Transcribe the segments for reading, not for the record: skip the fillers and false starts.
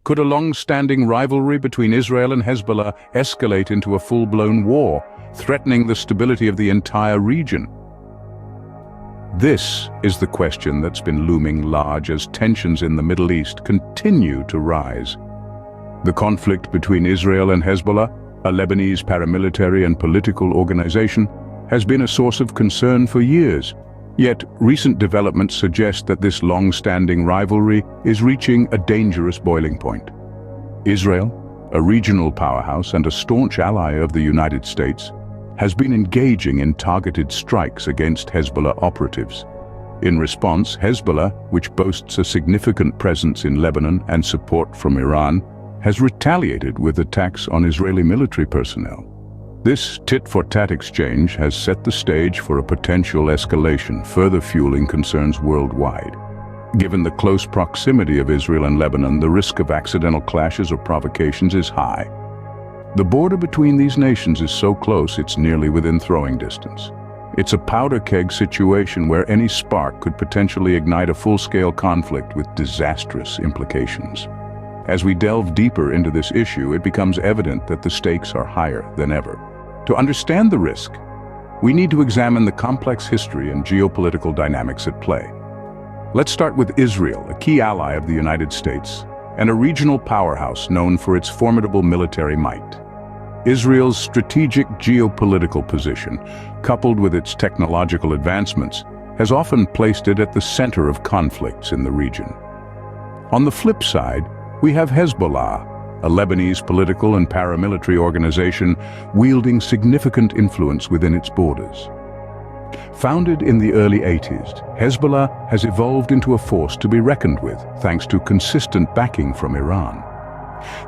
Could a long-standing rivalry between Israel and Hezbollah escalate into a full-blown war, threatening the stability of the entire region? This is the question that's been looming large as tensions in the Middle East continue to rise. The conflict between Israel and Hezbollah, a Lebanese paramilitary and political organization, has been a source of concern for years. Yet, recent developments suggest that this long-standing rivalry is reaching a dangerous boiling point. Israel, a regional powerhouse and a staunch ally of the United States, has been engaging in targeted strikes against Hezbollah operatives. In response, Hezbollah, which boasts a significant presence in Lebanon and support from Iran, has retaliated with attacks on Israeli military personnel. This tit-for-tat exchange has set the stage for a potential escalation, further fueling concerns worldwide. Given the close proximity of Israel and Lebanon, the risk of accidental clashes or provocations is high. The border between these nations is so close it's nearly within throwing distance. It's a powder keg situation where any spark could potentially ignite a full-scale conflict with disastrous implications. As we delve deeper into this issue, it becomes evident that the stakes are higher than ever. To understand the risk, we need to examine the complex history and geopolitical dynamics at play. Let's start with Israel, a key ally of the United States, and a regional powerhouse known for its formidable military might. Israel's strategic geopolitical position, coupled with its technological advancements, has often placed it at the center of conflicts in the region. On the flip side, we have Hezbollah, a Lebanese political and paramilitary organization wielding significant influence within its borders. Founded in the early 80s, Hezbollah has evolved into a force to be reckoned with, thanks to consistent backing from Iran.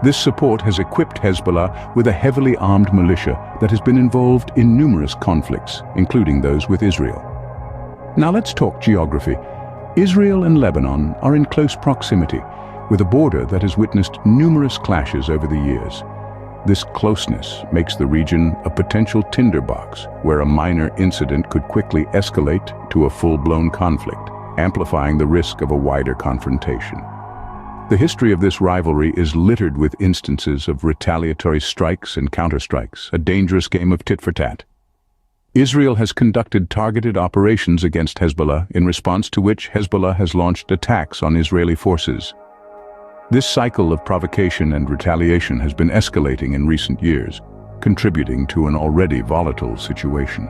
This support has equipped Hezbollah with a heavily armed militia that has been involved in numerous conflicts, including those with Israel. Now let's talk geography. Israel and Lebanon are in close proximity, with a border that has witnessed numerous clashes over the years. This closeness makes the region a potential tinderbox where a minor incident could quickly escalate to a full-blown conflict, amplifying the risk of a wider confrontation. The history of this rivalry is littered with instances of retaliatory strikes and counterstrikes, a dangerous game of tit-for-tat. Israel has conducted targeted operations against Hezbollah, in response to which Hezbollah has launched attacks on Israeli forces. This cycle of provocation and retaliation has been escalating in recent years, contributing to an already volatile situation.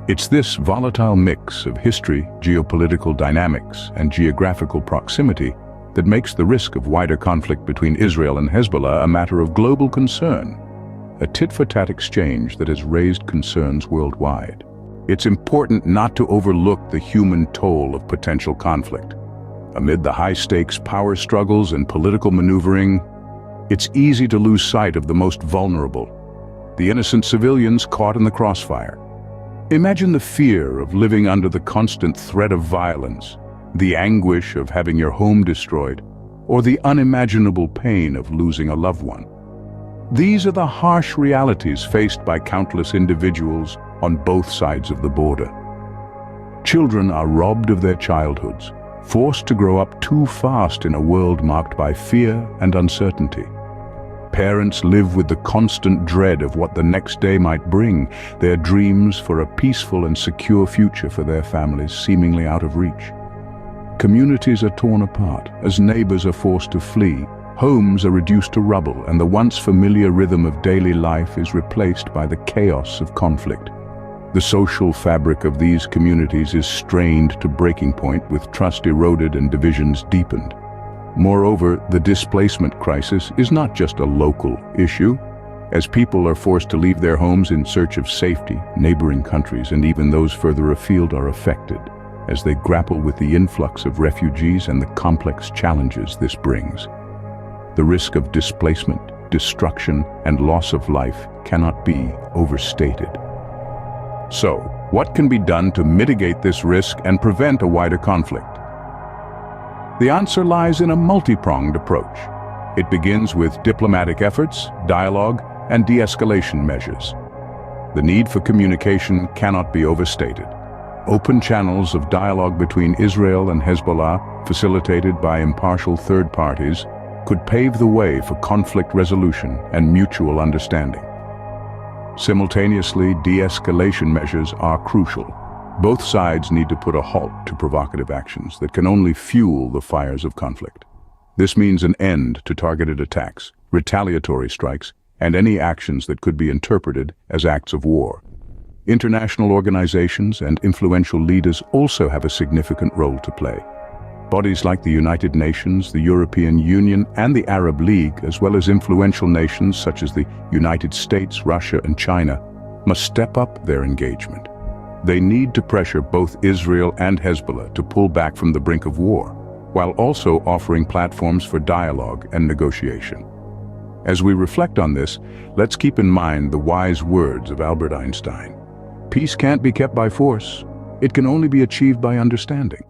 It's this volatile mix of history, geopolitical dynamics, and geographical proximity that makes the risk of wider conflict between Israel and Hezbollah a matter of global concern, a tit-for-tat exchange that has raised concerns worldwide. It's important not to overlook the human toll of potential conflict. Amid the high-stakes power struggles and political maneuvering, it's easy to lose sight of the most vulnerable, the innocent civilians caught in the crossfire. Imagine the fear of living under the constant threat of violence, the anguish of having your home destroyed, or the unimaginable pain of losing a loved one. These are the harsh realities faced by countless individuals on both sides of the border. Children are robbed of their childhoods, forced to grow up too fast in a world marked by fear and uncertainty. Parents live with the constant dread of what the next day might bring, their dreams for a peaceful and secure future for their families seemingly out of reach. Communities are torn apart as neighbors are forced to flee, homes are reduced to rubble, and the once familiar rhythm of daily life is replaced by the chaos of conflict. The social fabric of these communities is strained to breaking point, with trust eroded and divisions deepened. Moreover, the displacement crisis is not just a local issue. As people are forced to leave their homes in search of safety, neighboring countries and even those further afield are affected, as they grapple with the influx of refugees and the complex challenges this brings. The risk of displacement, destruction, and loss of life cannot be overstated. So, what can be done to mitigate this risk and prevent a wider conflict? The answer lies in a multi-pronged approach. It begins with diplomatic efforts, dialogue, and de-escalation measures. The need for communication cannot be overstated. Open channels of dialogue between Israel and Hezbollah, facilitated by impartial third parties, could pave the way for conflict resolution and mutual understanding. Simultaneously, de-escalation measures are crucial. Both sides need to put a halt to provocative actions that can only fuel the fires of conflict. This means an end to targeted attacks, retaliatory strikes, and any actions that could be interpreted as acts of war. International organizations and influential leaders also have a significant role to play. Bodies like the United Nations, the European Union, and the Arab League, as well as influential nations such as the United States, Russia, and China, must step up their engagement. They need to pressure both Israel and Hezbollah to pull back from the brink of war, while also offering platforms for dialogue and negotiation. As we reflect on this, let's keep in mind the wise words of Albert Einstein. Peace can't be kept by force. It can only be achieved by understanding.